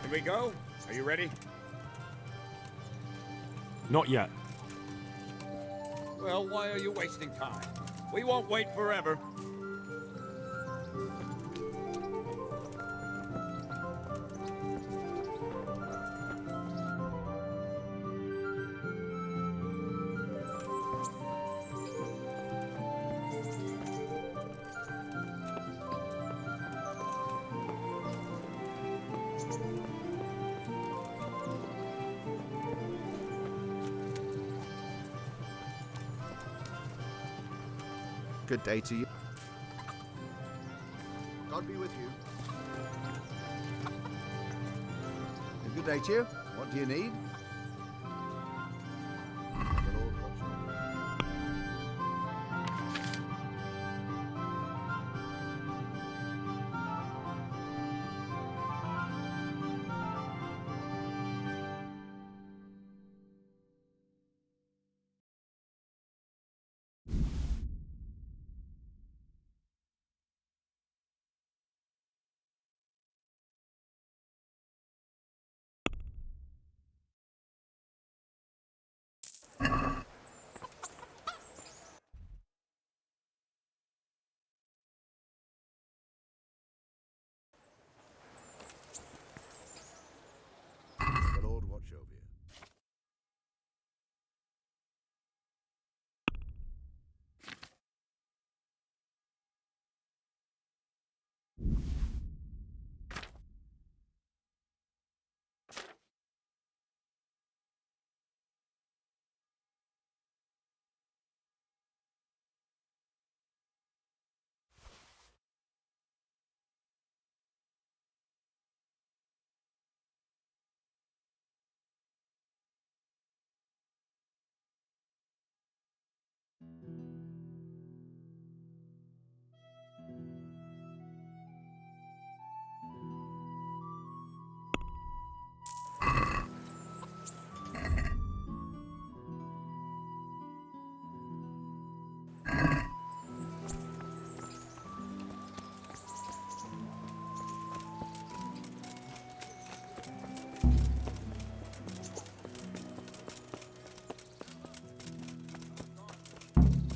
Can we go? Are you ready? Not yet. Well, why are you wasting time? We won't wait forever. Good day to you. God be with you. A good day to you. What do you need? The Lord watch you. The Lord watch over you.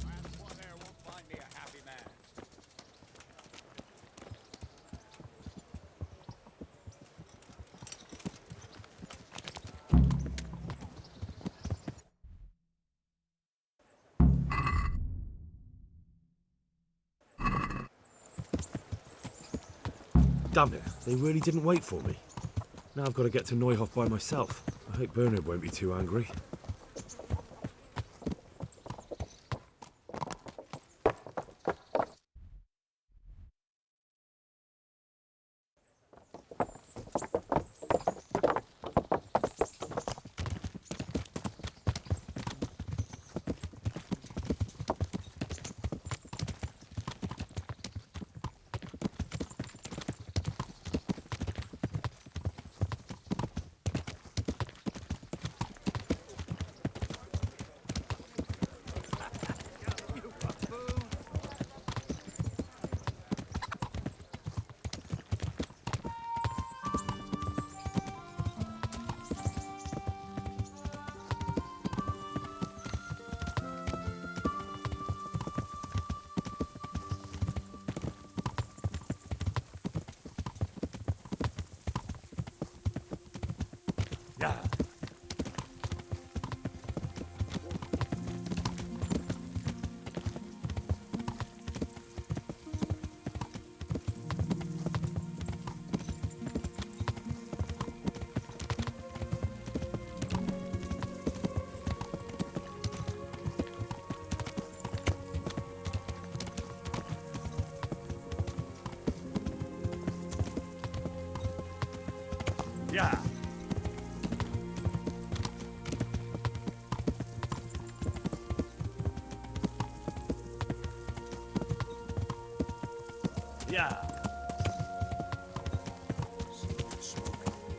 Last one there won't find me a happy man. Damn it, they really didn't wait for me. Now I've got to get to Neuhof by myself. I hope Bernard won't be too angry. Yeah. Yeah. Yeah.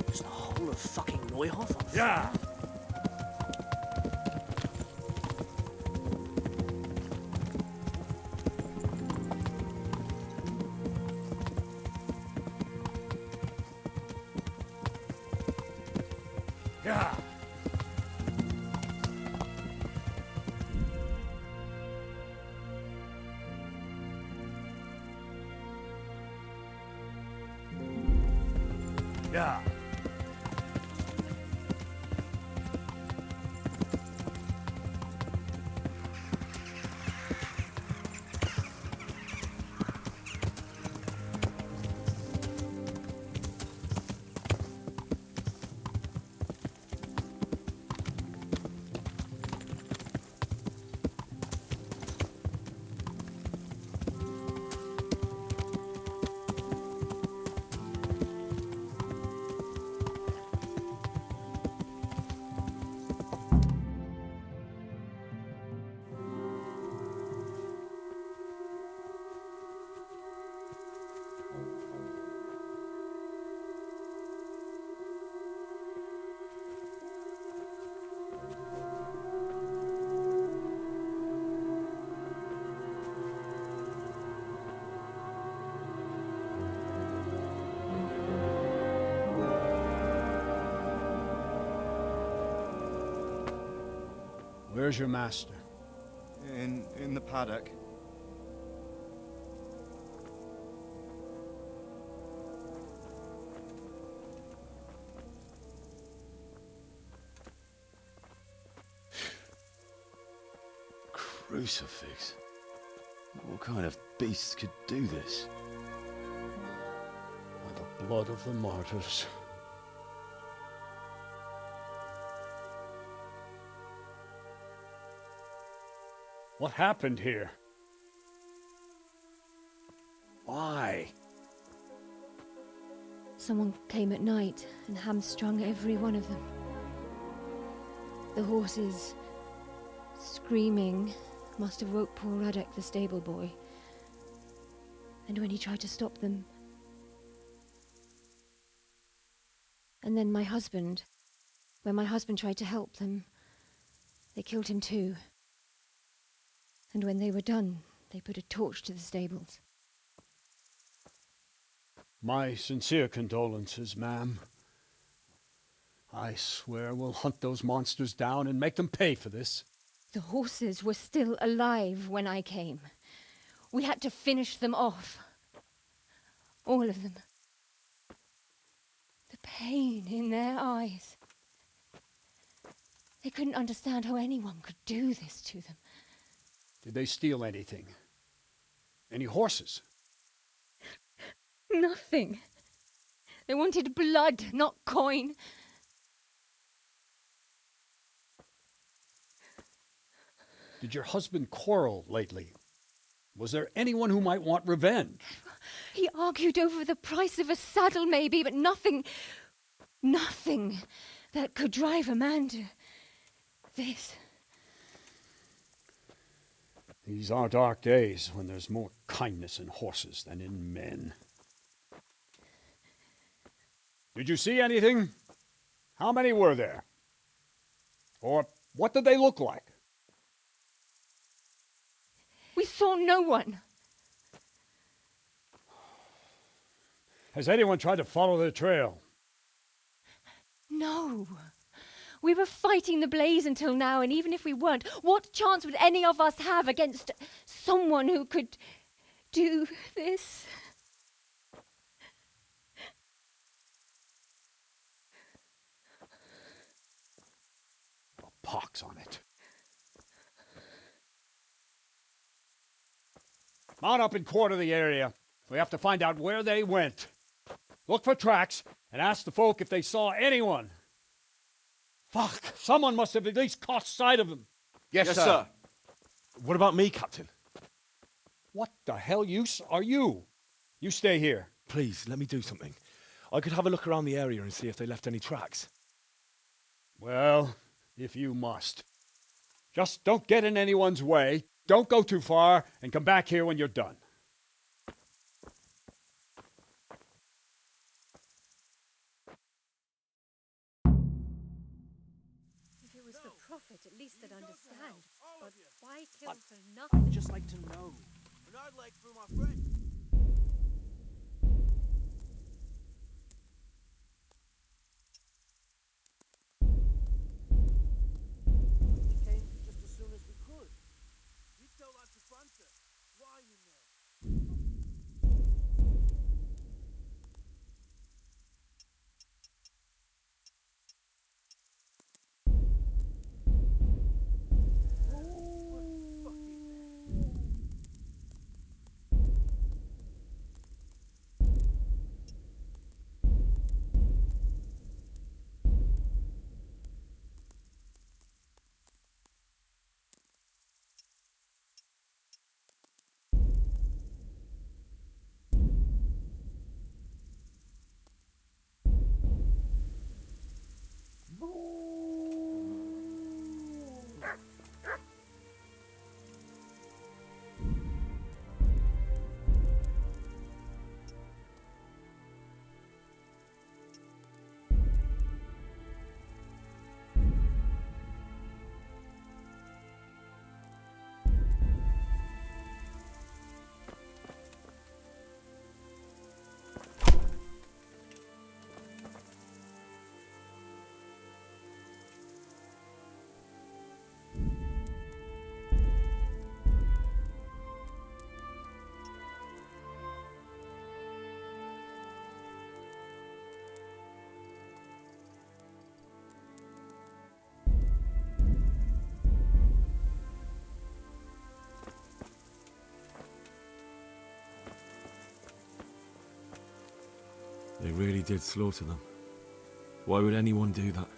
Is the whole of fucking Neuhof on fire? Yeah. Yeah. Yeah. Where's your master? In the paddock. Crucifix? What kind of beast could do this? By the blood of the martyrs. What happened here? Why? Someone came at night and hamstrung every one of them. The horses, screaming, must have woke poor Radek, the stable boy. And when he tried to stop them... And then my husband, when my husband tried to help them, they killed him too. And when they were done, they put a torch to the stables. My sincere condolences, ma'am. I swear we'll hunt those monsters down and make them pay for this. The horses were still alive when I came. We had to finish them off. All of them. The pain in their eyes. They couldn't understand how anyone could do this to them. Did they steal anything? Any horses? Nothing. They wanted blood, not coin. Did your husband quarrel lately? Was there anyone who might want revenge? He argued over the price of a saddle, maybe, but nothing that could drive a man to this. These are dark days when there's more kindness in horses than in men. Did you see anything? How many were there? Or what did they look like? We saw no one. Has anyone tried to follow the trail? No. We were fighting the blaze until now, and even if we weren't, what chance would any of us have against someone who could do this? A pox on it. Mount up and quarter the area. We have to find out where they went. Look for tracks and ask the folk if they saw anyone. Fuck, someone must have at least caught sight of them. Yes, sir. What about me, Captain? What the hell use are you? You stay here. Please, let me do something. I could have a look around the area and see if they left any tracks. Well, if you must. Just don't get in anyone's way, don't go too far, and come back here when you're done. If it was for profit, at least they'd understand. But why kill for nothing? I'd just like to know. And I'd like for my friend. They really did slaughter them. Why would anyone do that?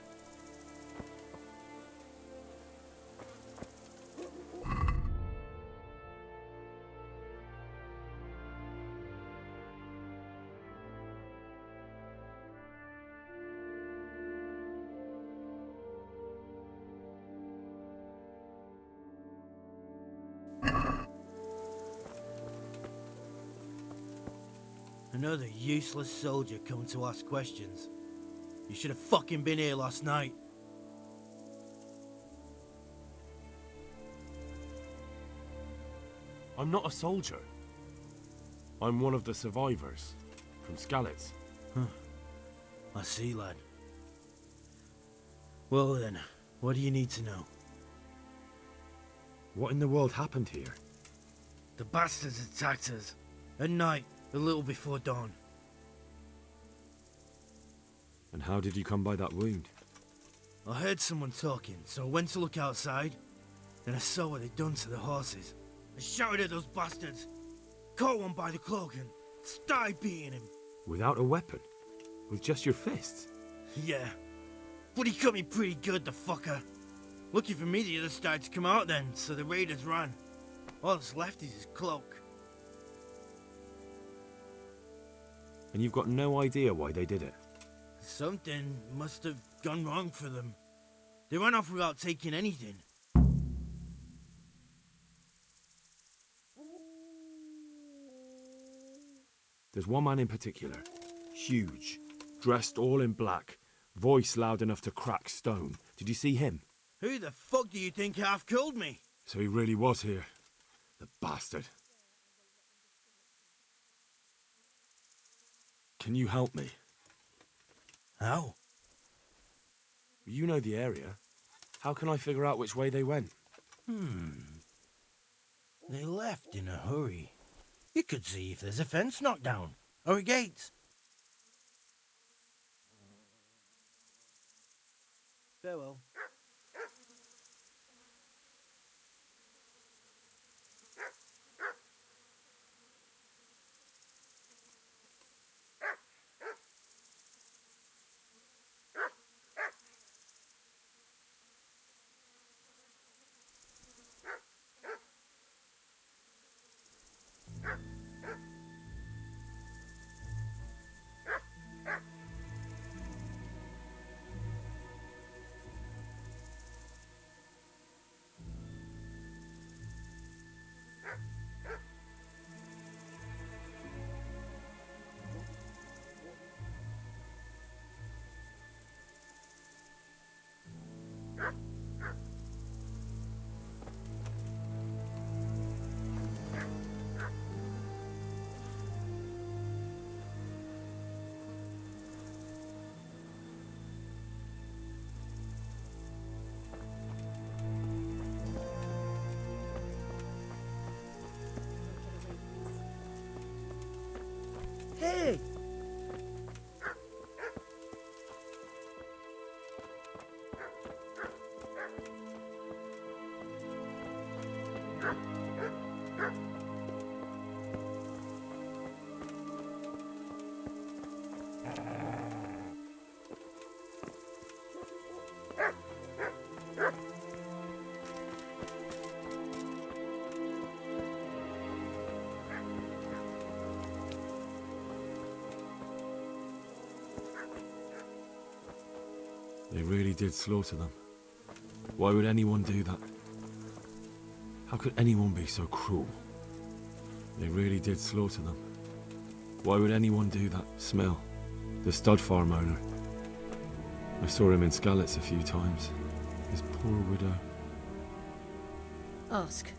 Another useless soldier coming to ask questions. You should have fucking been here last night. I'm not a soldier. I'm one of the survivors. From Skalitz. I see, lad. Well then, what do you need to know? What in the world happened here? The bastards attacked us. At night, a little before dawn. And how did you come by that wound? I heard someone talking, so I went to look outside. Then I saw what they'd done to the horses. I shouted at those bastards. Caught one by the cloak and started beating him. Without a weapon? With just your fists? Yeah. But he cut me pretty good, the fucker. Lucky for me, the others started to come out then, so the raiders ran. All that's left is his cloak. And you've got no idea why they did it? Something must have gone wrong for them. They ran off without taking anything. There's one man in particular. Huge. Dressed all in black. Voice loud enough to crack stone. Did you see him? Who the fuck do you think half killed me? So he really was here. The bastard. Can you help me? How? You know the area. How can I figure out which way they went? They left in a hurry. You could see if there's a fence knocked down, or a gate. Farewell. Hey! They really did slaughter them. Why would anyone do that? How could anyone be so cruel? They really did slaughter them. Why would anyone do that? Smell. The stud farm owner. I saw him in Skalitz a few times. His poor widow. Ask.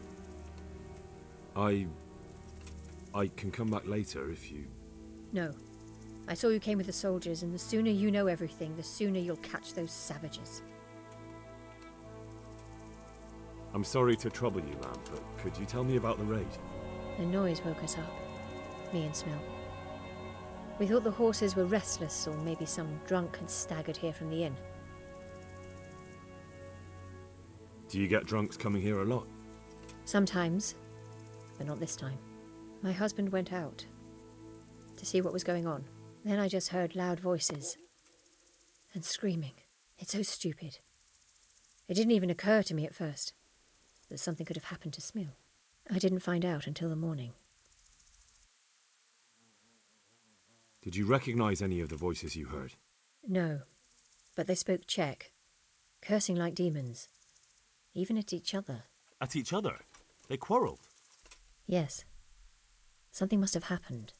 I can come back later if you... No. I saw you came with the soldiers, and the sooner you know everything, the sooner you'll catch those savages. I'm sorry to trouble you, ma'am, but could you tell me about the raid? The noise woke us up. Me and Smell. We thought the horses were restless, or maybe some drunk had staggered here from the inn. Do you get drunks coming here a lot? Sometimes, but not this time. My husband went out to see what was going on. Then I just heard loud voices. And screaming. It's so stupid. It didn't even occur to me at first that something could have happened to Smil. I didn't find out until the morning. Did you recognize any of the voices you heard? No, but they spoke Czech, cursing like demons, even at each other. At each other? They quarrelled? Yes. Something must have happened.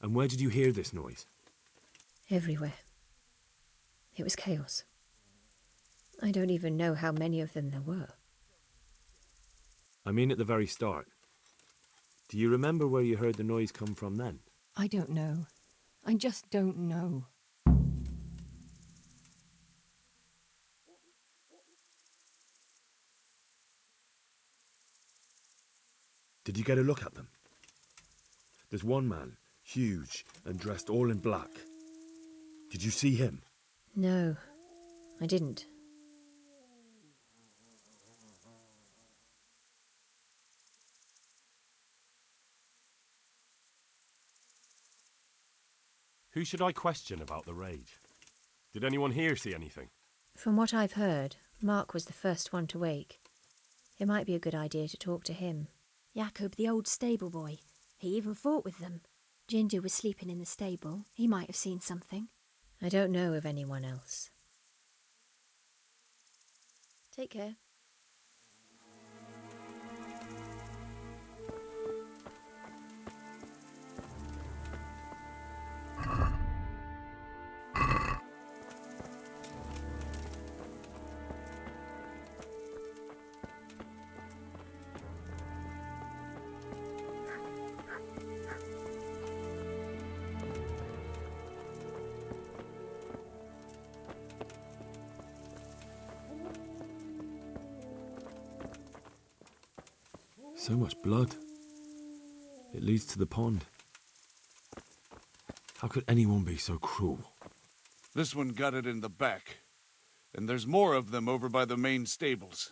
And where did you hear this noise? Everywhere. It was chaos. I don't even know how many of them there were. I mean at the very start. Do you remember where you heard the noise come from then? I don't know. I just don't know. Did you get a look at them? There's one man, huge and dressed all in black. Did you see him? No, I didn't. Who should I question about the raid? Did anyone here see anything? From what I've heard, Mark was the first one to wake. It might be a good idea to talk to him. Jakob, the old stable boy. He even fought with them. Ginger was sleeping in the stable. He might have seen something. I don't know of anyone else. Take care. So much blood. It leads to the pond. How could anyone be so cruel? This one got it in the back. And there's more of them over by the main stables.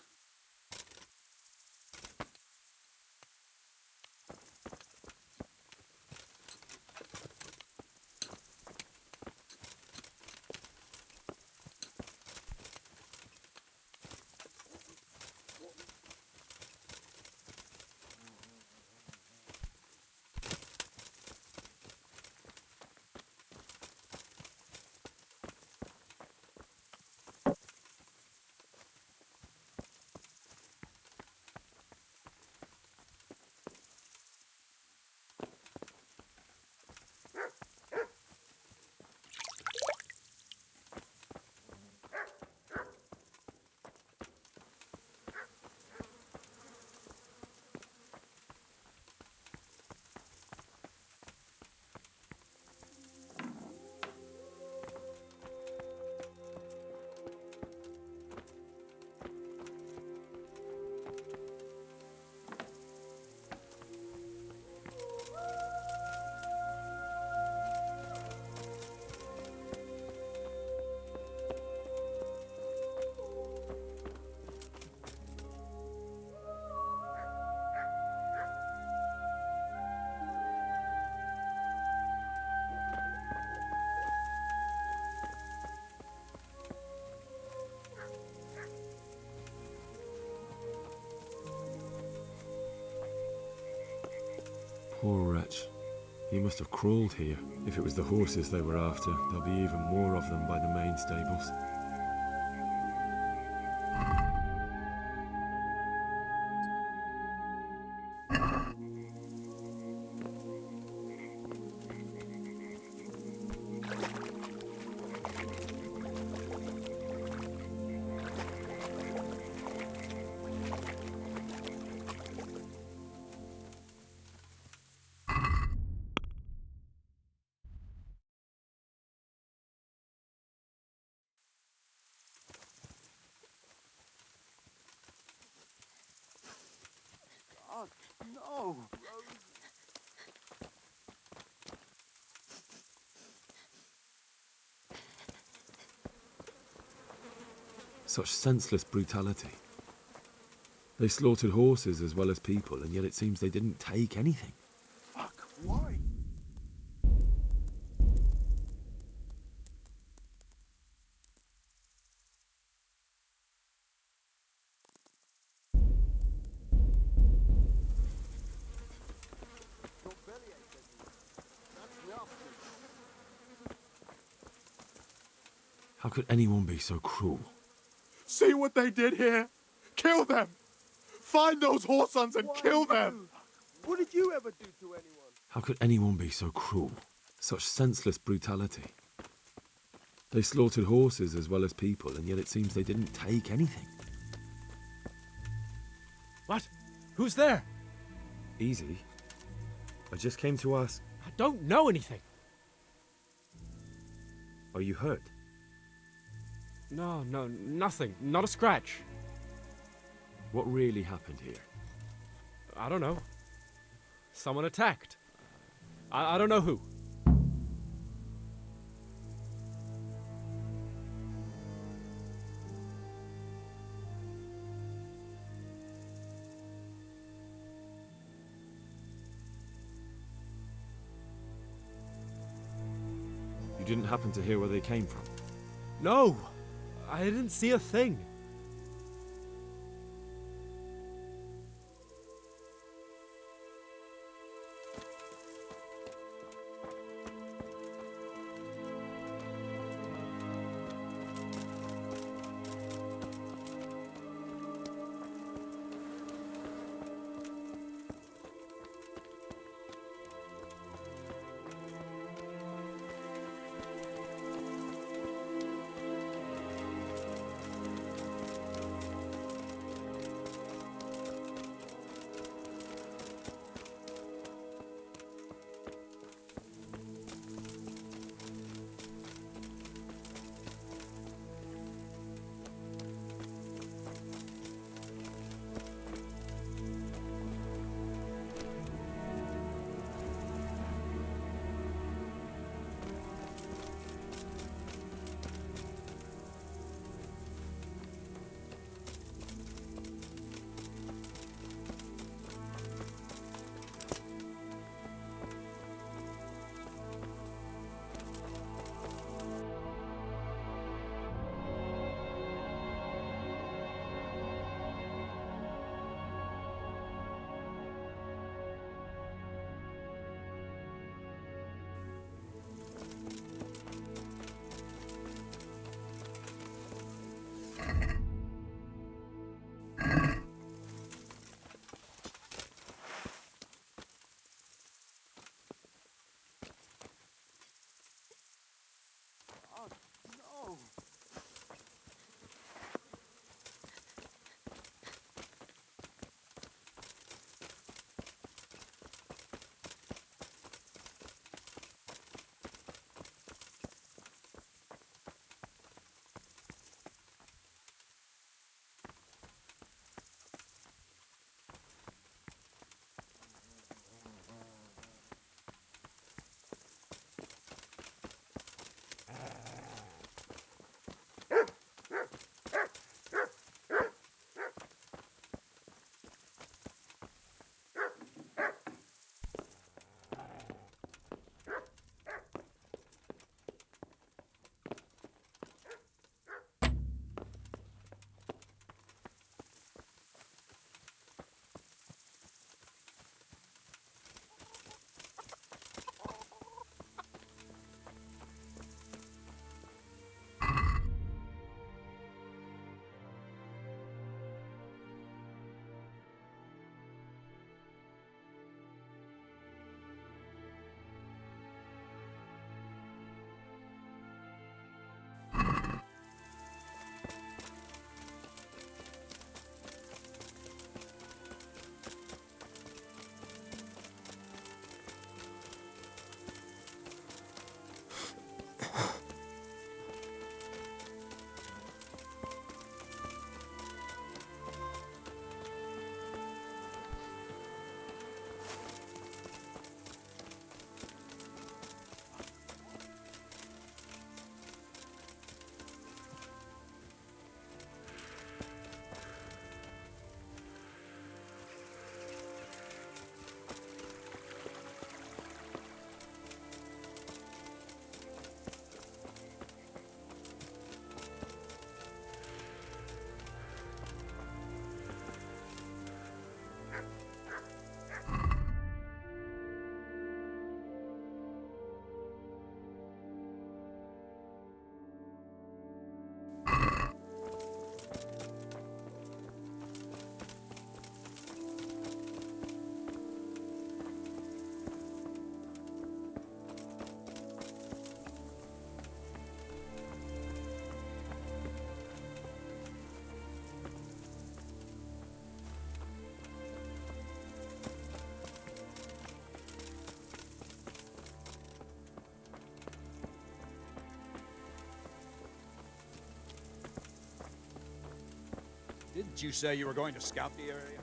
Poor wretch. He must have crawled here. If it was the horses they were after, there'll be even more of them by the main stables. God, no! Such senseless brutality. They slaughtered horses as well as people, and yet it seems they didn't take anything. Fuck, Why? How could anyone be so cruel? See what they did here? Kill them! Find those whoresons and kill them! What did you ever do to anyone? How could anyone be so cruel? Such senseless brutality. They slaughtered horses as well as people, and yet it seems they didn't take anything. What? Who's there? Easy. I just came to ask, I don't know anything. are you hurt? No, nothing. Not a scratch. What really happened here? I don't know. Someone attacked. I don't know who. You didn't happen to hear where they came from? No! I didn't see a thing. Didn't you say you were going to scout the area?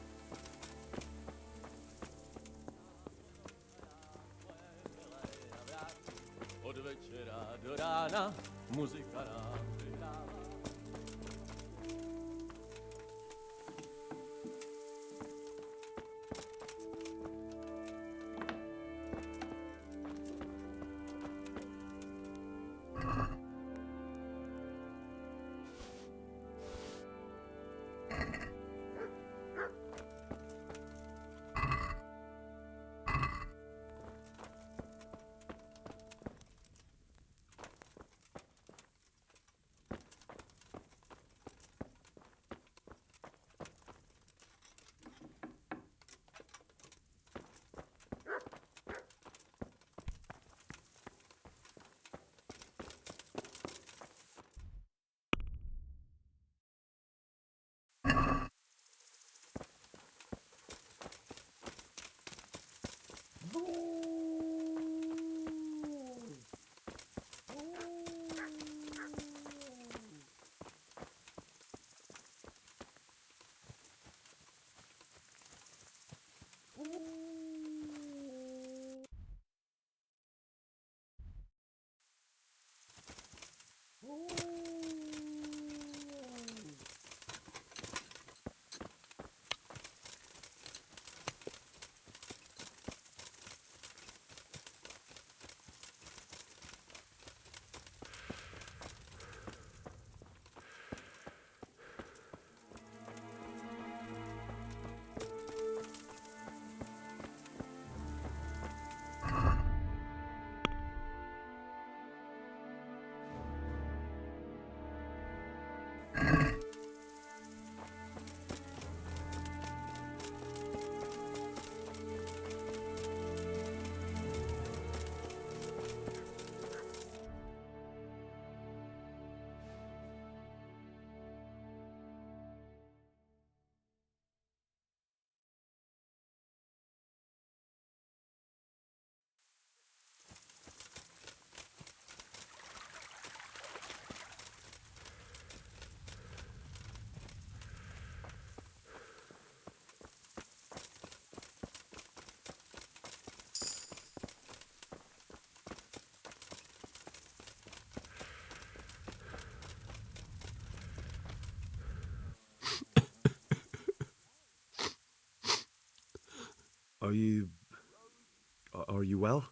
Are you well?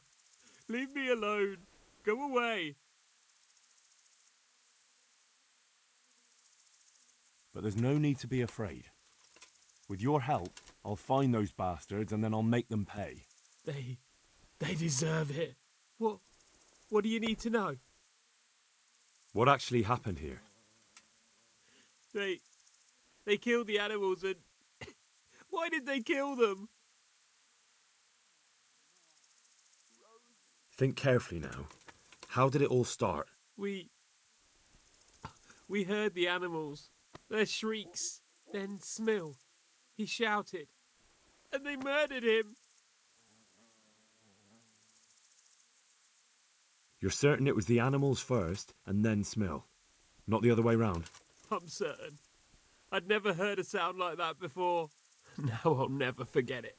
Leave me alone. Go away. But there's no need to be afraid. With your help, I'll find those bastards and then I'll make them pay. They deserve it. What do you need to know? What actually happened here? They killed the animals and... Why did they kill them? Think carefully now. How did it all start? We heard the animals, their shrieks, then Smill. He shouted, and they murdered him. You're certain it was the animals first and then Smill, not the other way round? I'm certain. I'd never heard a sound like that before. Now I'll never forget it.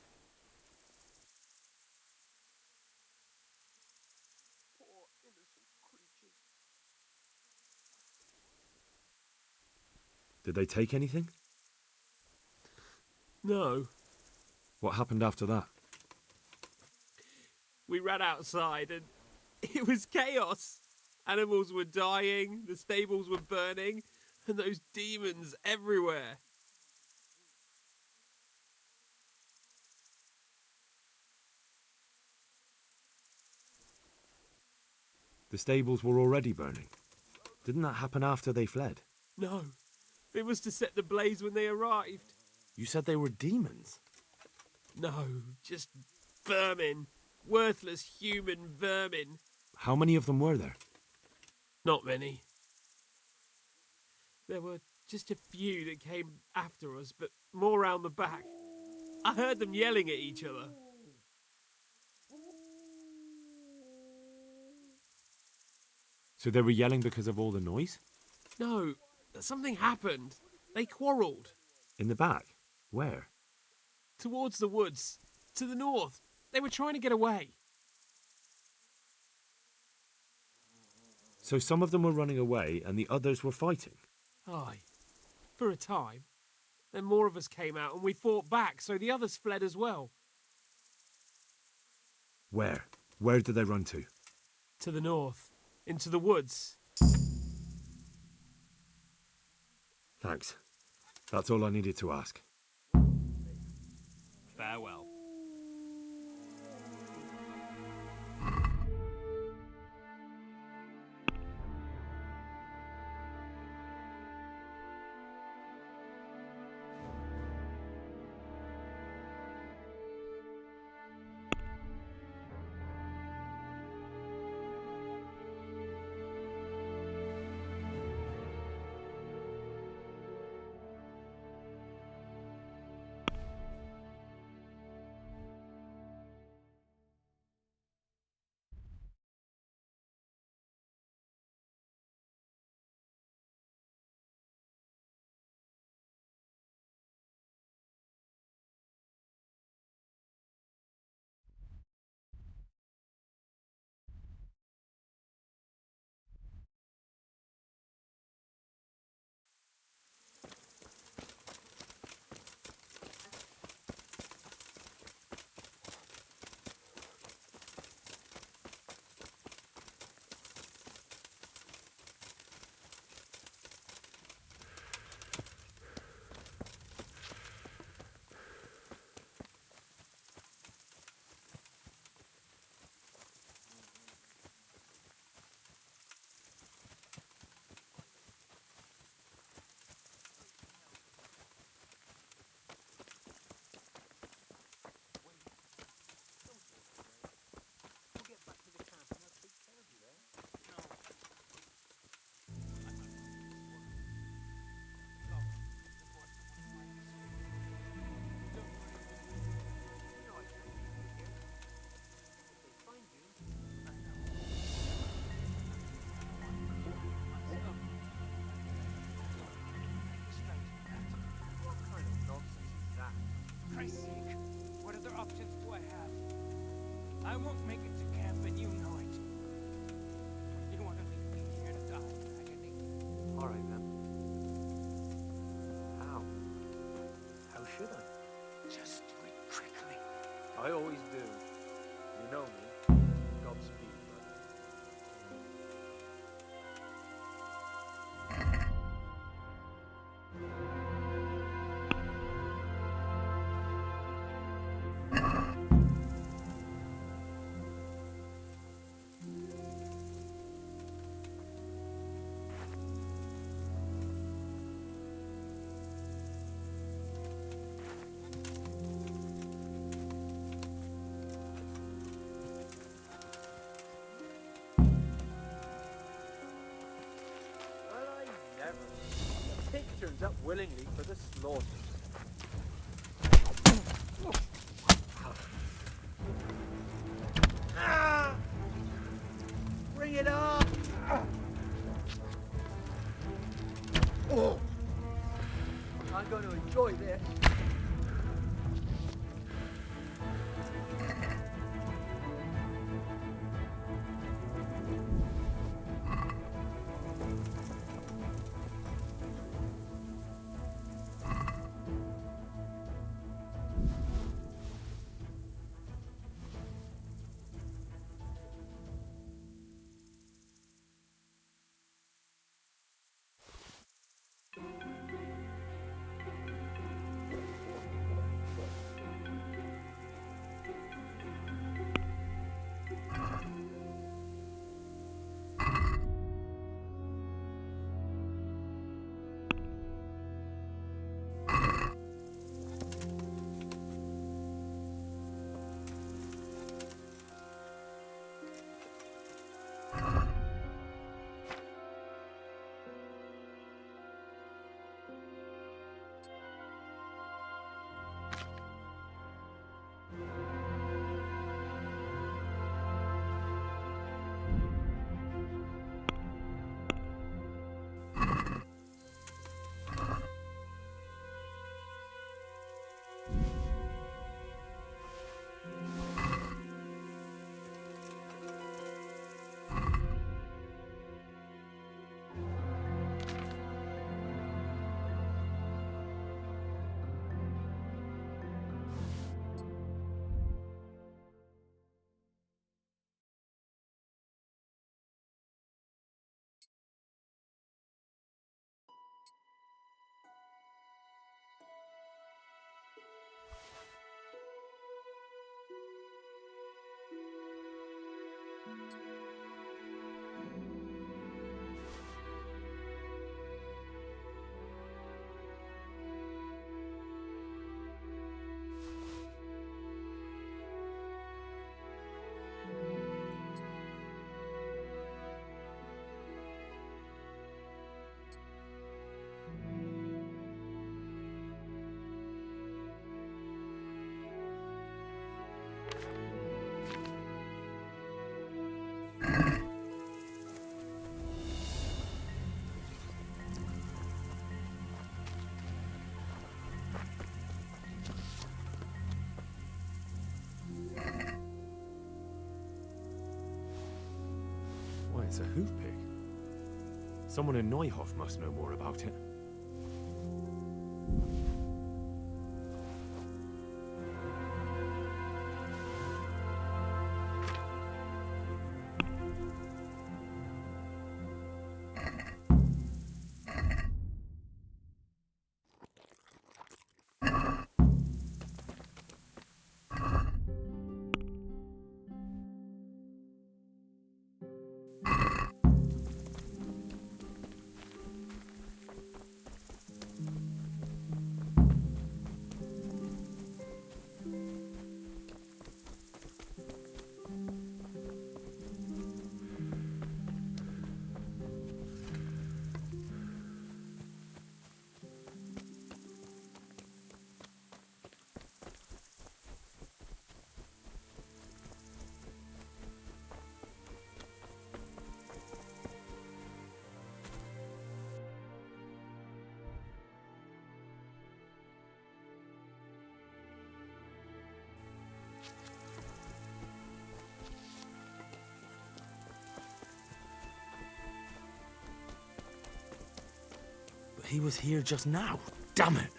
Poor innocent creatures. Did they take anything? No. What happened after that? We ran outside and it was chaos. Animals were dying, the stables were burning, and those demons everywhere. The stables were already burning. Didn't that happen after they fled? No. It was to set the blaze when they arrived. You said they were demons? No, just vermin. Worthless human vermin. How many of them were there? Not many. There were just a few that came after us, but more round the back. I heard them yelling at each other. So they were yelling because of all the noise? No, something happened. They quarrelled. In the back? Where? Towards the woods. To the north. They were trying to get away. So some of them were running away and the others were fighting? Aye. For a time. Then more of us came out and we fought back, so the others fled as well. Where? Where did they run to? To the north. Into the woods. Thanks. That's all I needed to ask. Farewell. Christ's sake, what other options do I have? I won't make it to camp and you know it. You want to leave me here to die in agony? All right, then. How? How should I? Just do it quickly. I always do. You know me. Godspeed, brother. The pig turns up willingly for the slaughter. Bring it on! I'm going to enjoy this. it's a hoof pig. Someone in Neuhof must know more about it. But he was here just now. Damn it!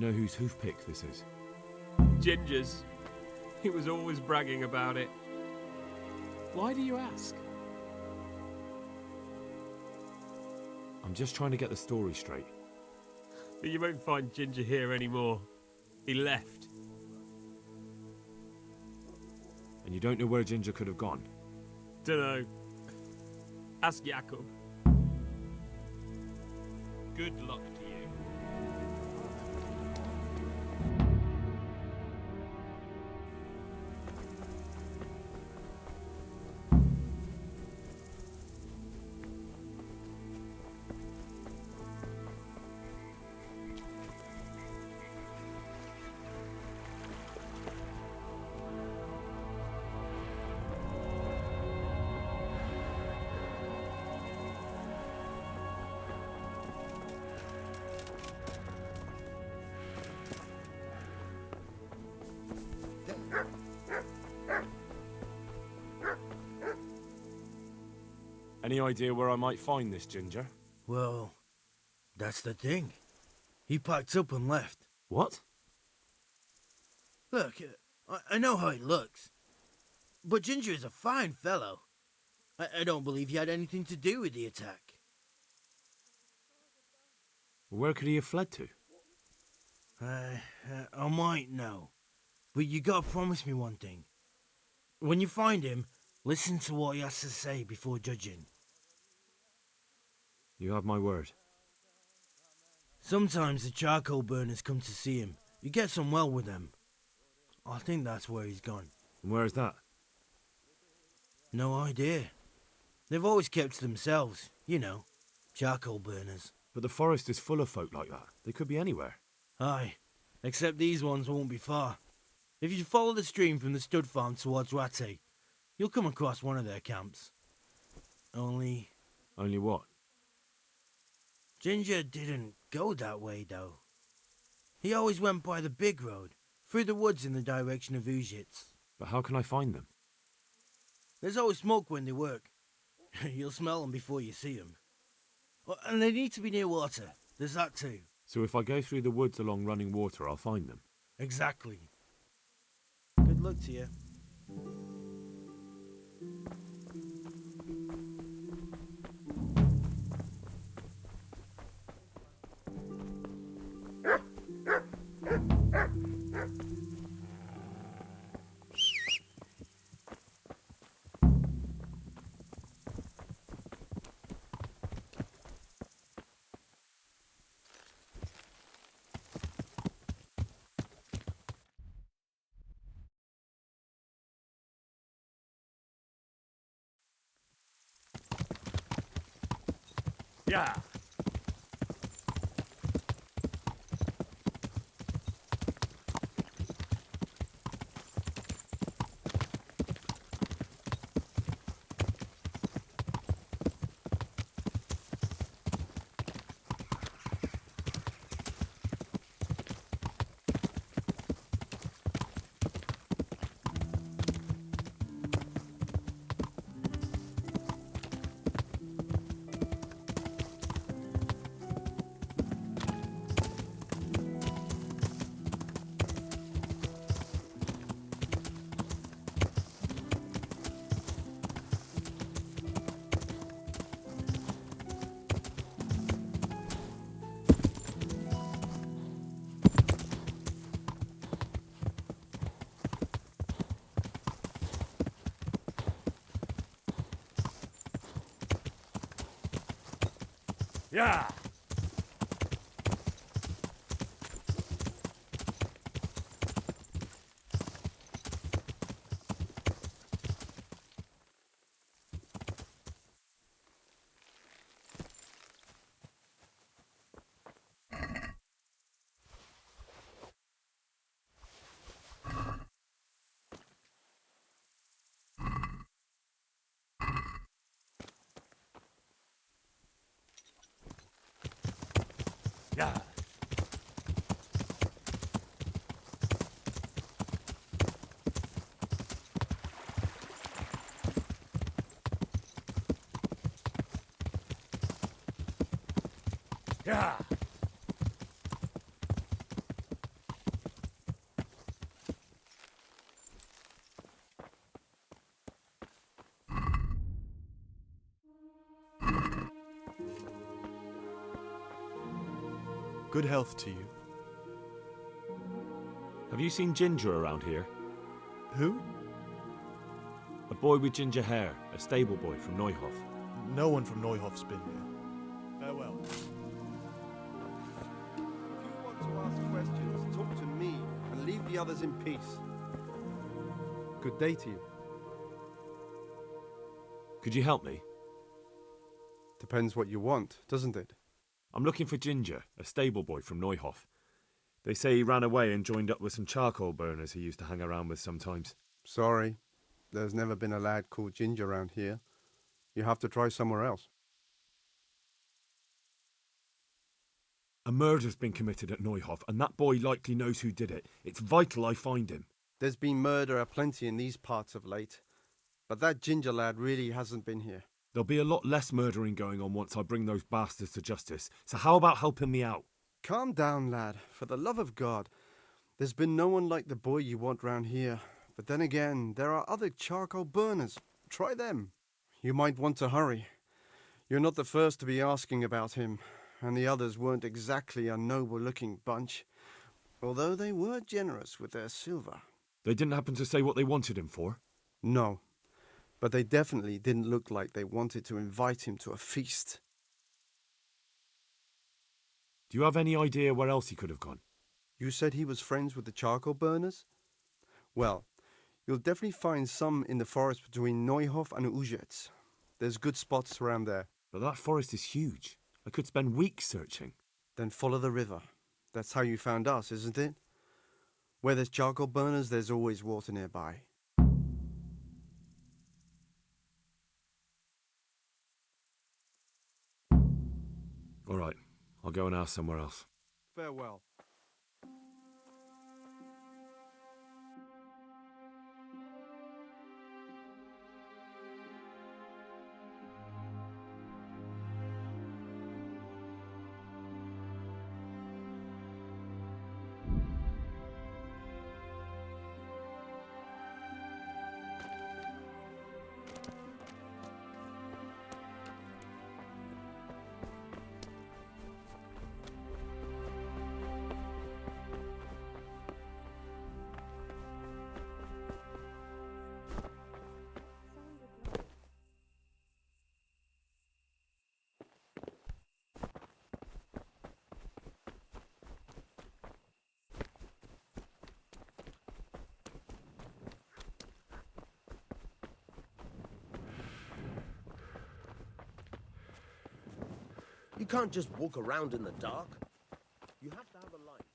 know whose hoof-pick this is? Ginger's. He was always bragging about it. Why do you ask? I'm just trying to get the story straight. But you won't find Ginger here anymore. He left. And you don't know where Ginger could have gone? Dunno. Ask Jakob. Good luck to you. Any idea where I might find this Ginger? Well, that's the thing. He packed up and left. What? Look, I know how he looks. But Ginger is a fine fellow. I don't believe he had anything to do with the attack. Where could he have fled to? I might know. But you gotta promise me one thing. When you find him, listen to what he has to say before judging. You have my word. Sometimes the charcoal burners come to see him. You get on well with them. I think that's where he's gone. And where's that? No idea. They've always kept to themselves, you know, charcoal burners. But the forest is full of folk like that. They could be anywhere. Aye, except these ones won't be far. If you follow the stream from the stud farm towards Rate, you'll come across one of their camps. Only what? Ginger didn't go that way, though. He always went by the big road, through the woods in the direction of Ujits. But how can I find them? There's always smoke when they work. You'll smell them before you see them. And they need to be near water. There's that too. So if I go through the woods along running water, I'll find them? Exactly. Good luck to you. Yeah. Yeah. Yeah. Yeah. Good health to you. Have you seen Ginger around here? Who? A boy with ginger hair, a stable boy from Neuhof. No one from Neuhof's been here. Farewell. If you want to ask questions, talk to me and leave the others in peace. Good day to you. Could you help me? Depends what you want, doesn't it? I'm looking for Ginger, a stable boy from Neuhof. They say he ran away and joined up with some charcoal burners he used to hang around with sometimes. Sorry, there's never been a lad called Ginger around here. You have to try somewhere else. A murder's been committed at Neuhof, and that boy likely knows who did it. It's vital I find him. There's been murder aplenty in these parts of late, but that Ginger lad really hasn't been here. There'll be a lot less murdering going on once I bring those bastards to justice, so how about helping me out? Calm down, lad. For the love of God. There's been no one like the boy you want round here. But then again, there are other charcoal burners. Try them. You might want to hurry. You're not the first to be asking about him, and the others weren't exactly a noble-looking bunch, although they were generous with their silver. They didn't happen to say what they wanted him for? No, but they definitely didn't look like they wanted to invite him to a feast. Do you have any idea where else he could have gone? You said he was friends with the charcoal burners? Well, you'll definitely find some in the forest between Neuhof and Ujetz. There's good spots around there. But that forest is huge. I could spend weeks searching. Then follow the river. That's how you found us, isn't it? Where there's charcoal burners, there's always water nearby. All right, I'll go and ask somewhere else. Farewell. You can't just walk around in the dark. You have to have a light.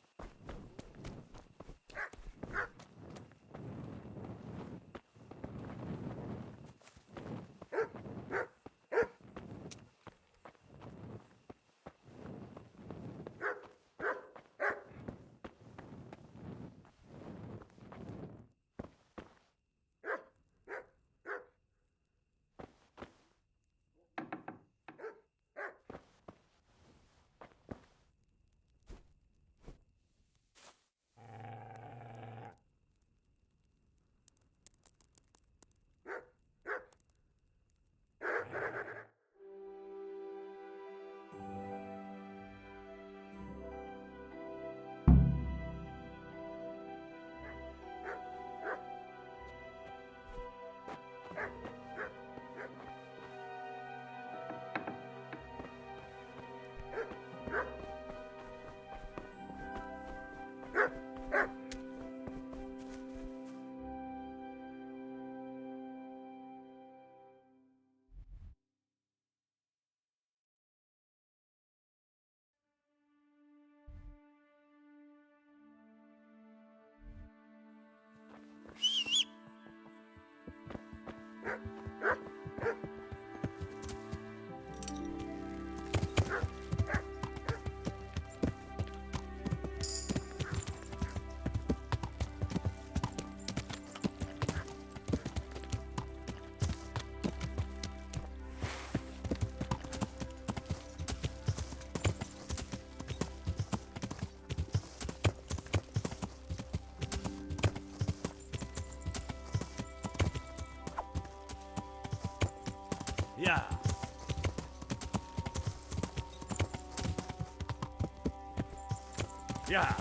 Yeah.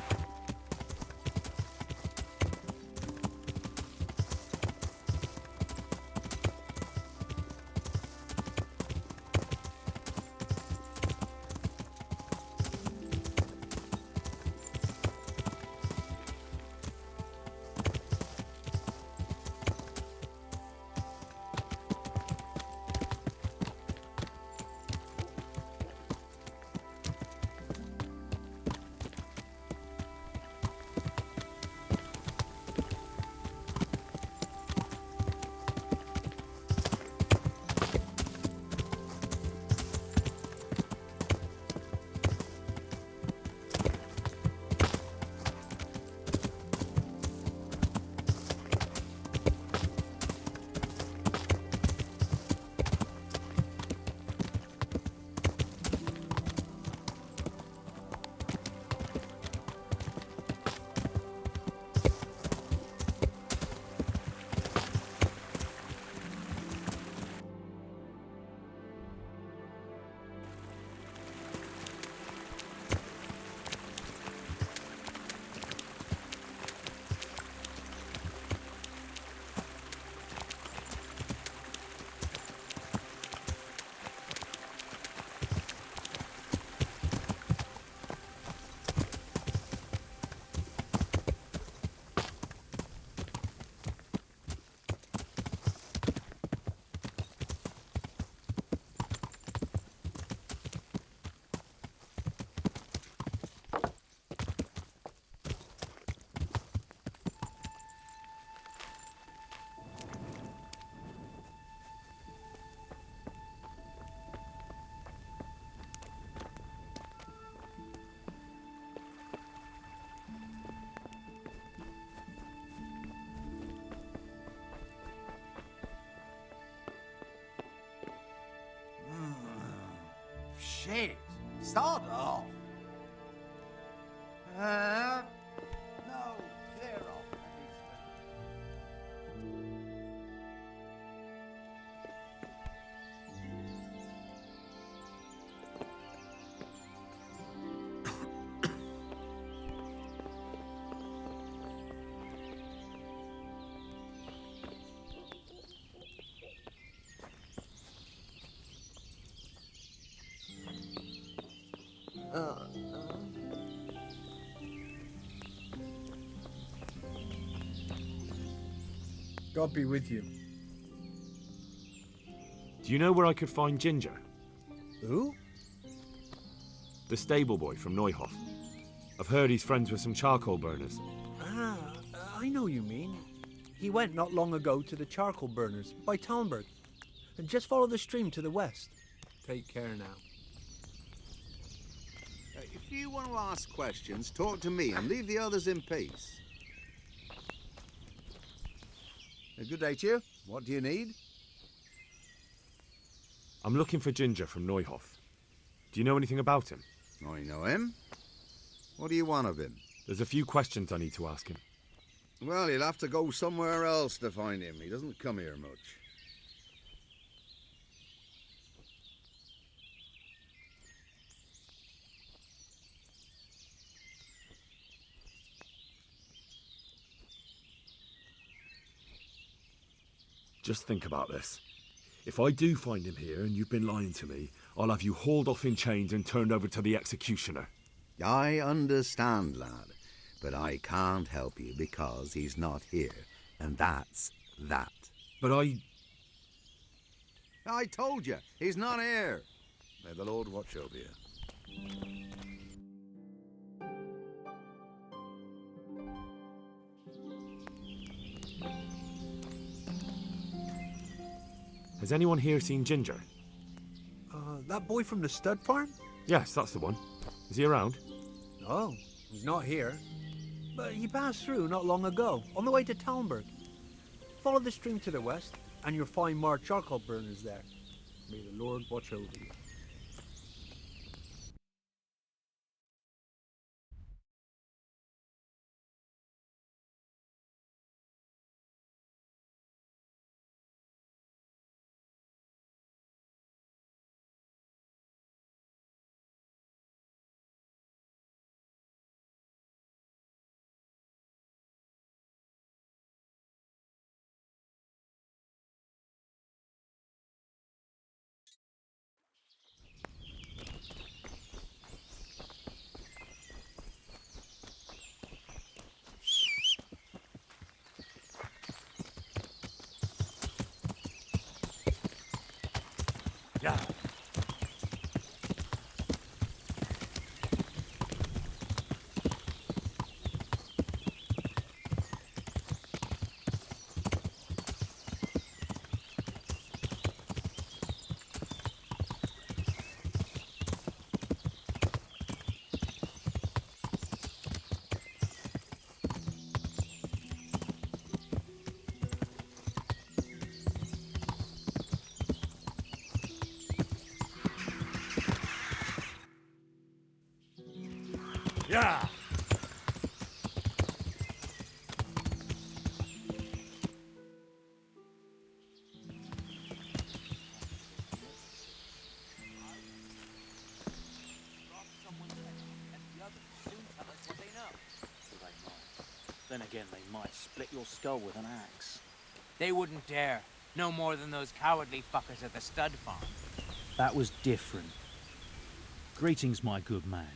Shit! Start off! No, clear off. God be with you. Do you know where I could find Ginger? Who? The stable boy from Neuhof. I've heard he's friends with some charcoal burners. Ah, I know you mean. He went not long ago to the charcoal burners by Talmberg. And just follow the stream to the west. Take care now. If you want to ask questions, talk to me and leave the others in peace. Good day to you. What do you need? I'm looking for Ginger from Neuhof. Do you know anything about him? I know him. What do you want of him? There's a few questions I need to ask him. Well, you'll have to go somewhere else to find him. He doesn't come here much. Just think about this. If I do find him here and you've been lying to me, I'll have you hauled off in chains and turned over to the executioner. I understand, lad, but I can't help you because he's not here, and that's that. But I told you, he's not here. May the Lord watch over you. Has anyone here seen Ginger? That boy from the stud farm? Yes, that's the one. Is he around? No, he's not here. But he passed through not long ago, on the way to Talmberg. Follow the stream to the west, and you'll find more charcoal burners there. May the Lord watch over you. Yeah. Then again, they might split your skull with an axe. They wouldn't dare. No more than those cowardly fuckers at the stud farm. That was different. Greetings, my good man.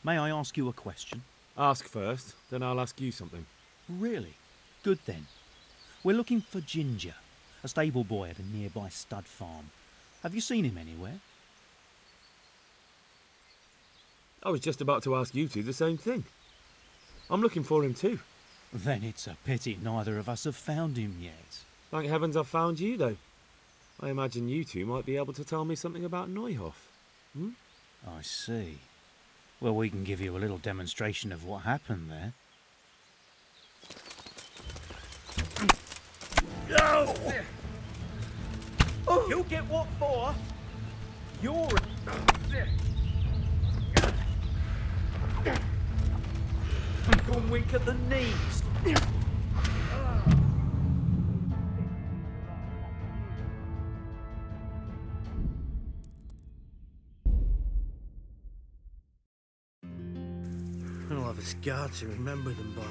May I ask you a question? Ask first, then I'll ask you something. Really? Good then. We're looking for Ginger, a stable boy at a nearby stud farm. Have you seen him anywhere? I was just about to ask you two the same thing. I'm looking for him too. Then it's a pity neither of us have found him yet. Thank heavens I've found you, though. I imagine you two might be able to tell me something about Neuhof. Hmm? I see. Well, we can give you a little demonstration of what happened there. No! You get what for? You're... I'm going weak at the knees. I'll have a scar to remember them by.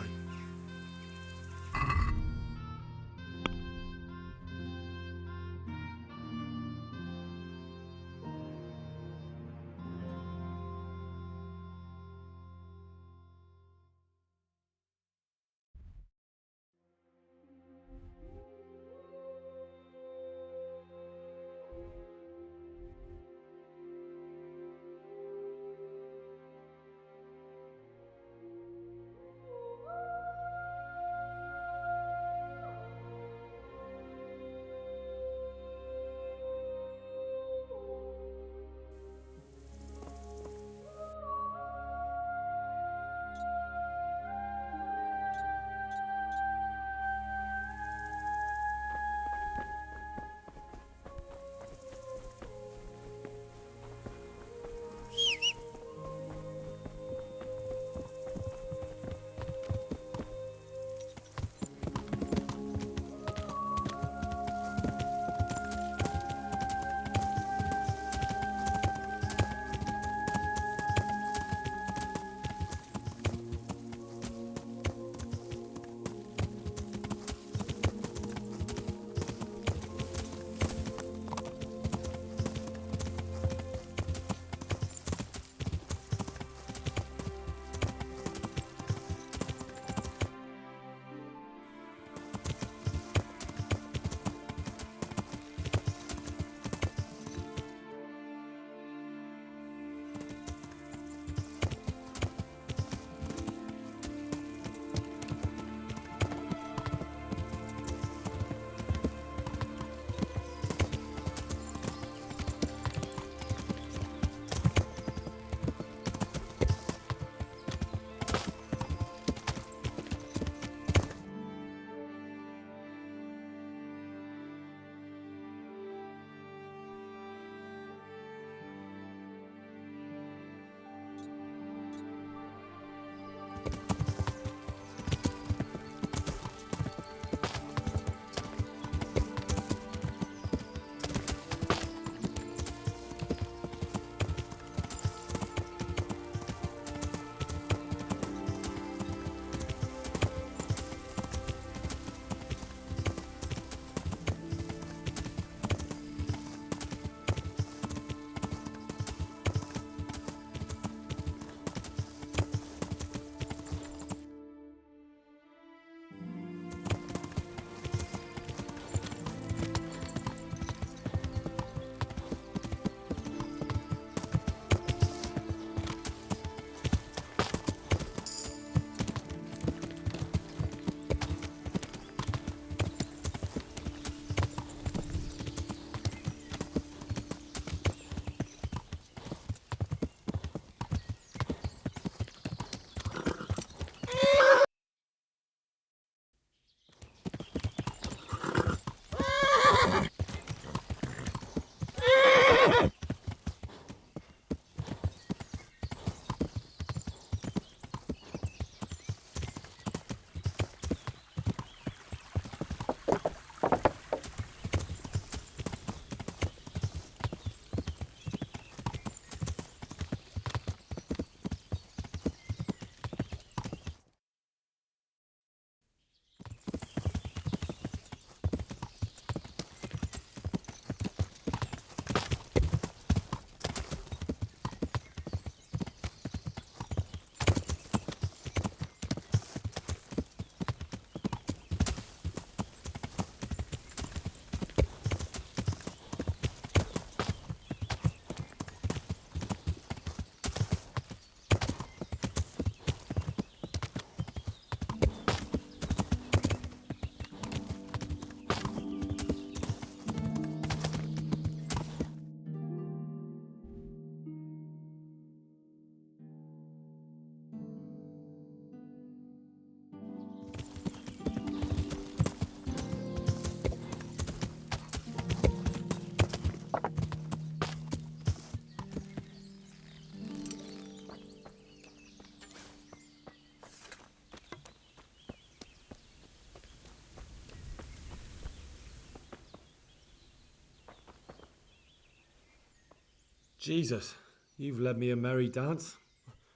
Jesus, you've led me a merry dance.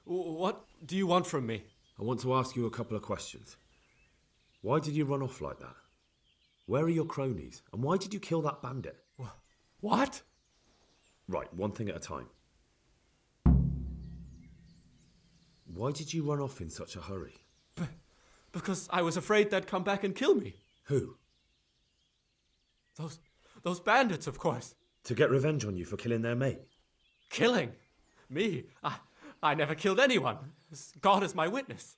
What do you want from me? I want to ask you a couple of questions. Why did you run off like that? Where are your cronies? And why did you kill that bandit? What? Right, one thing at a time. Why did you run off in such a hurry? Because I was afraid they'd come back and kill me. Who? Those bandits, of course. To get revenge on you for killing their mate? Killing? Me? I never killed anyone. God is my witness.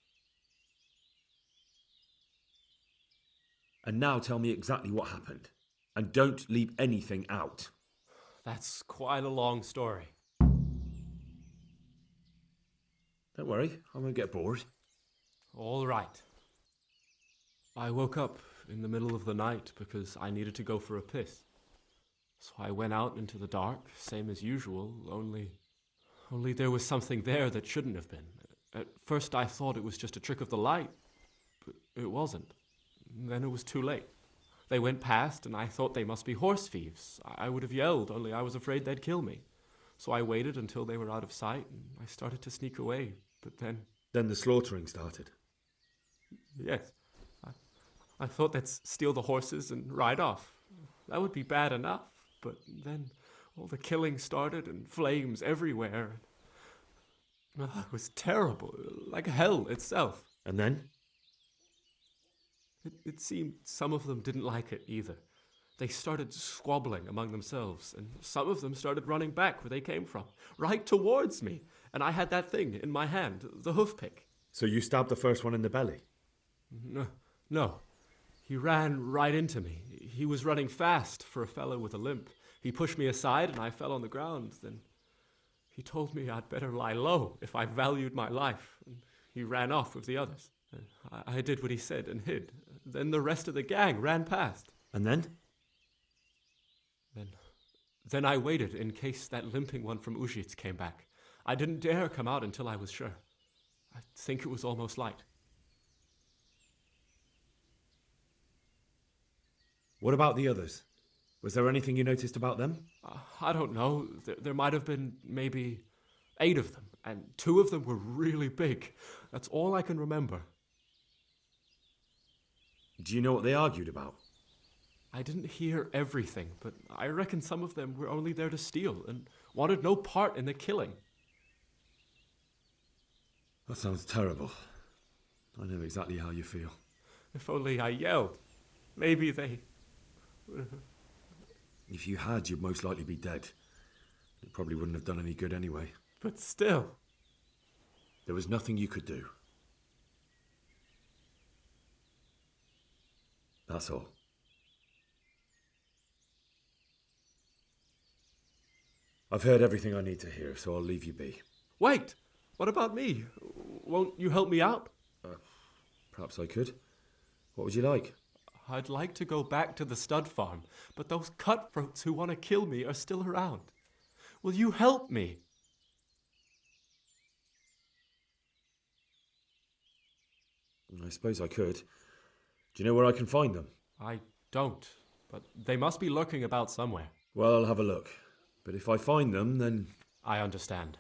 And now tell me exactly what happened. And don't leave anything out. That's quite a long story. Don't worry, I won't get bored. All right. I woke up in the middle of the night because I needed to go for a piss. So I went out into the dark, same as usual, only there was something there that shouldn't have been. At first I thought it was just a trick of the light, but it wasn't. Then it was too late. They went past and I thought they must be horse thieves. I would have yelled, only I was afraid they'd kill me. So I waited until they were out of sight and I started to sneak away, but then... Then the slaughtering started? Yes. I thought they'd steal the horses and ride off. That would be bad enough, but then all the killing started and flames everywhere. It was terrible, like hell itself. And then? It seemed some of them didn't like it either. They started squabbling among themselves, and some of them started running back where they came from, right towards me. And I had that thing in my hand, the hoof pick. So you stabbed the first one in the belly? No. He ran right into me. He was running fast for a fellow with a limp. He pushed me aside and I fell on the ground. Then he told me I'd better lie low if I valued my life. And he ran off with the others. I did what he said and hid. Then the rest of the gang ran past. And then? Then I waited in case that limping one from Ujits came back. I didn't dare come out until I was sure. I think it was almost light. What about the others? Was there anything you noticed about them? I don't know. There might have been maybe 8 of them, and 2 of them were really big. That's all I can remember. Do you know what they argued about? I didn't hear everything, but I reckon some of them were only there to steal and wanted no part in the killing. That sounds terrible. I know exactly how you feel. If only I yelled. Maybe they... If you had, you'd most likely be dead. It probably wouldn't have done any good anyway. But still... There was nothing you could do. That's all. I've heard everything I need to hear, so I'll leave you be. Wait! What about me? Won't you help me out? Perhaps I could. What would you like? I'd like to go back to the stud farm, but those cutthroats who want to kill me are still around. Will you help me? I suppose I could. Do you know where I can find them? I don't, but they must be lurking about somewhere. Well, I'll have a look. But if I find them, then... I understand.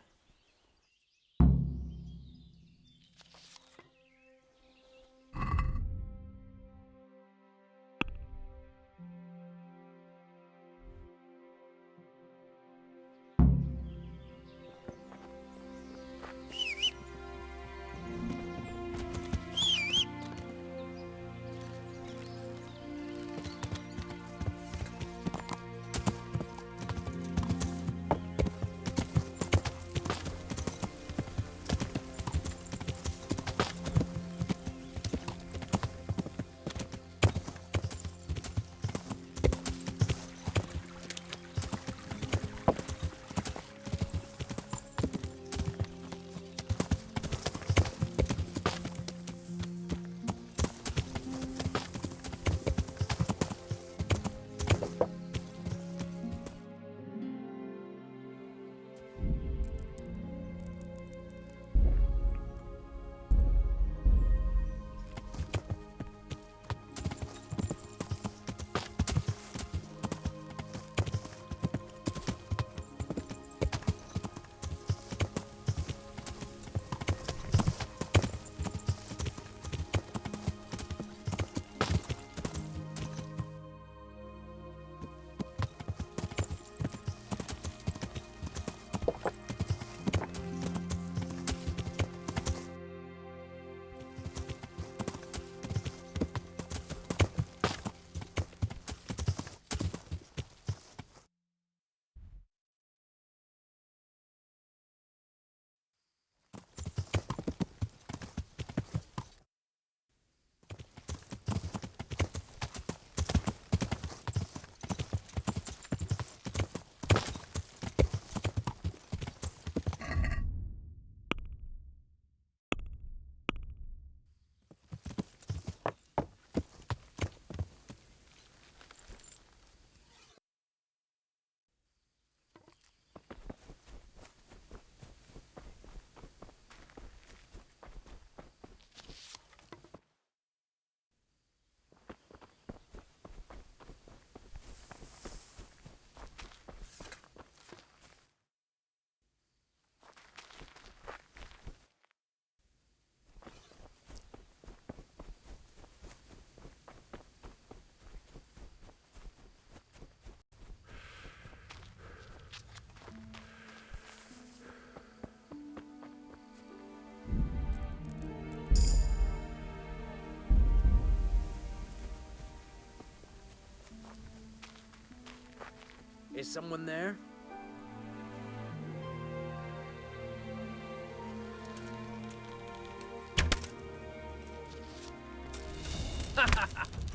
Is someone there?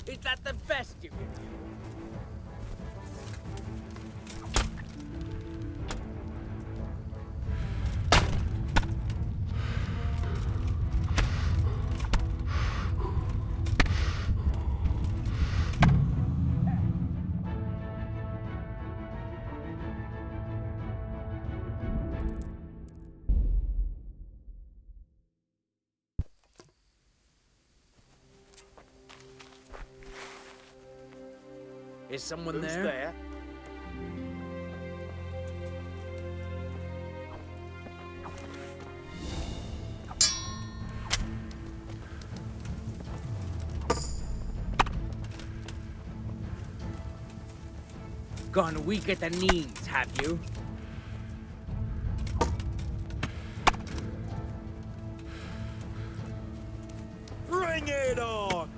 Is that the best you can do? Is someone Who's there? there? Gone weak at the knees, have you? Bring it on!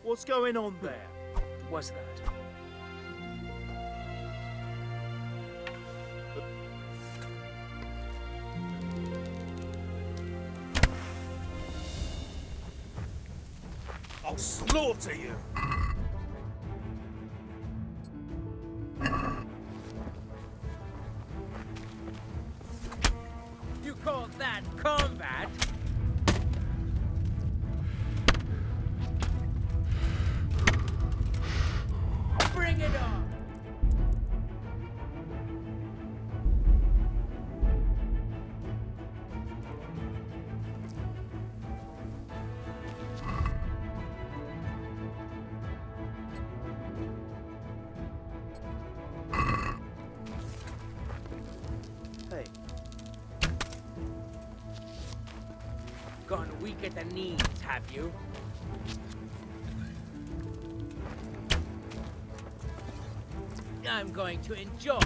What's going on there? What's that? I'll slaughter you! You call that combat? Bring it on! Hey, Gone weak at the knees, have you? I'm going to enjoy.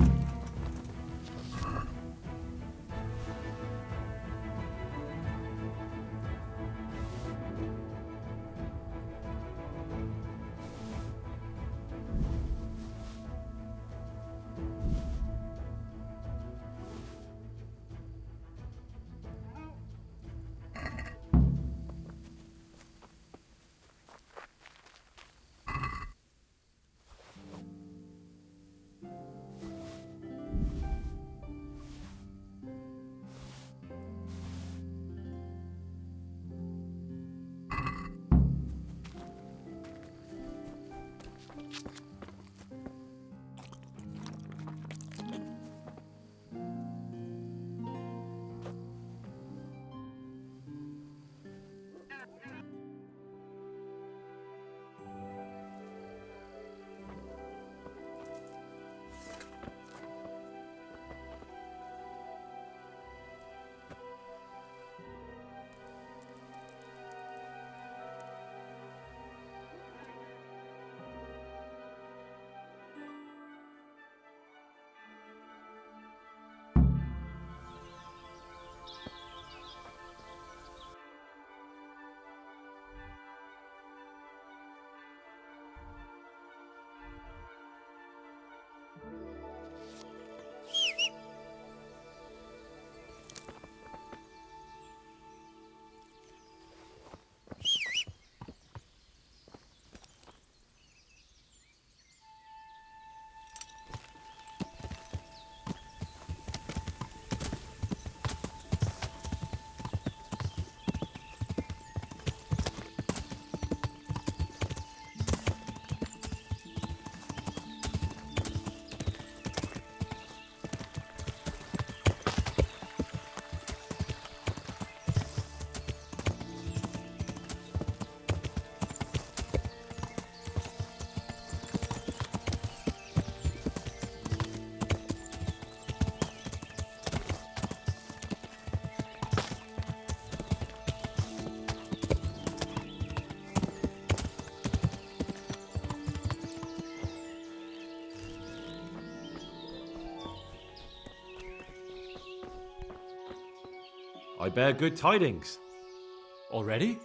I bear good tidings. Already?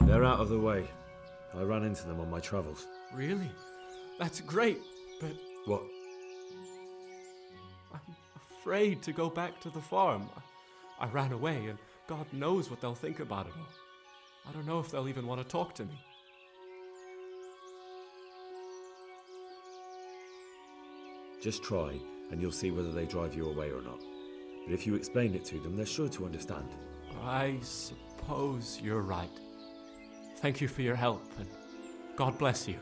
They're out of the way. I ran into them on my travels. Really? That's great, but What? I'm afraid to go back to the farm. I ran away, and God knows what they'll think about it all. I don't know if they'll even want to talk to me. Just try, and you'll see whether they drive you away or not. But if you explain it to them, they're sure to understand. I suppose you're right. Thank you for your help, and God bless you.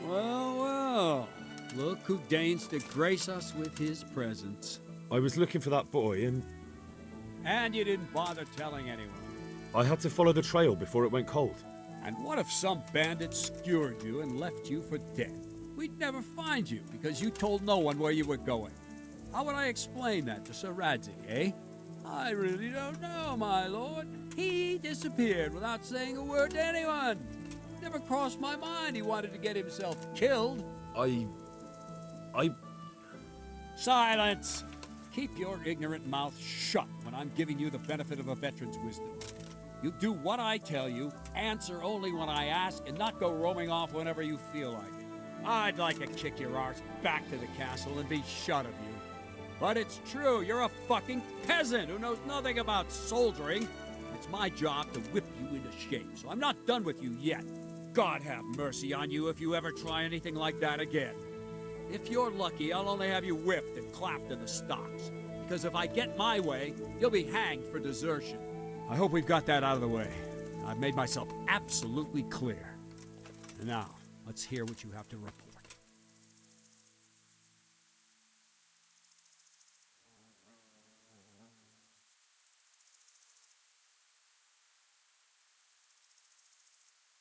Well, well. Look who deigns to grace us with his presence. I was looking for that boy, and And you didn't bother telling anyone. I had to follow the trail before it went cold. And what if some bandit skewered you and left you for dead? We'd never find you because you told no one where you were going. How would I explain that to Sir Radzig, eh? I really don't know, my lord. He disappeared without saying a word to anyone. Never crossed my mind he wanted to get himself killed. I... Silence! Keep your ignorant mouth shut when I'm giving you the benefit of a veteran's wisdom. You do what I tell you, answer only when I ask, and not go roaming off whenever you feel like it. I'd like to kick your arse back to the castle and be shut of you. But it's true, you're a fucking peasant who knows nothing about soldiering. It's my job to whip you into shape, so I'm not done with you yet. God have mercy on you if you ever try anything like that again. If you're lucky, I'll only have you whipped and clapped in the stocks. Because if I get my way, you'll be hanged for desertion. I hope we've got that out of the way. I've made myself absolutely clear. And now, let's hear what you have to report.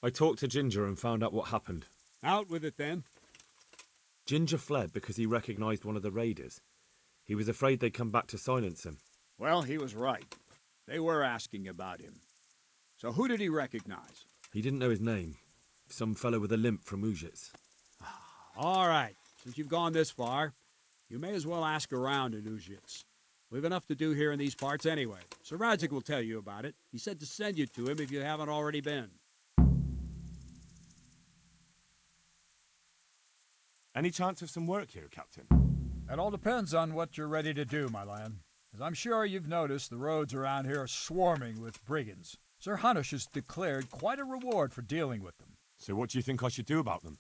I talked to Ginger and found out what happened. Out with it, then. Ginger fled because he recognized one of the raiders. He was afraid they'd come back to silence him. Well, he was right. They were asking about him. So who did he recognize? He didn't know his name. Some fellow with a limp from Ujits. All right. Since you've gone this far, you may as well ask around in Ujits. We've enough to do here in these parts anyway. Sir Radzig will tell you about it. He said to send you to him if you haven't already been. Any chance of some work here, Captain? It all depends on what you're ready to do, my lad. As I'm sure you've noticed, the roads around here are swarming with brigands. Sir Hanush has declared quite a reward for dealing with them. So what do you think I should do about them?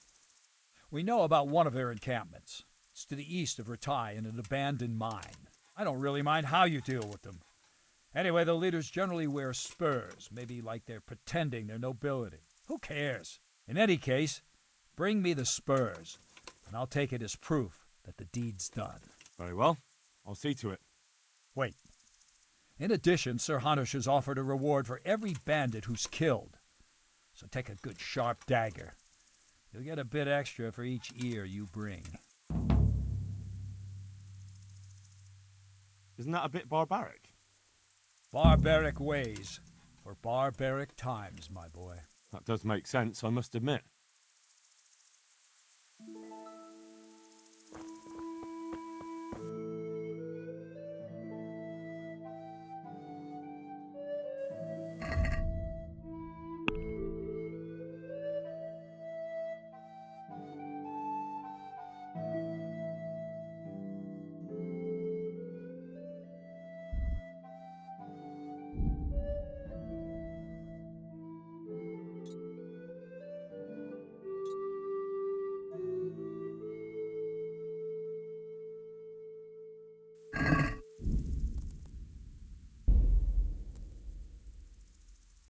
We know about one of their encampments. It's to the east of Ratai in an abandoned mine. I don't really mind how you deal with them. Anyway, the leaders generally wear spurs, maybe like they're pretending they're nobility. Who cares? In any case, bring me the spurs, and I'll take it as proof that the deed's done. Very well. I'll see to it. Wait. In addition, Sir Hanush has offered a reward for every bandit who's killed. So take a good sharp dagger. You'll get a bit extra for each ear you bring. Isn't that a bit barbaric? Barbaric ways for barbaric times, my boy. That does make sense, I must admit.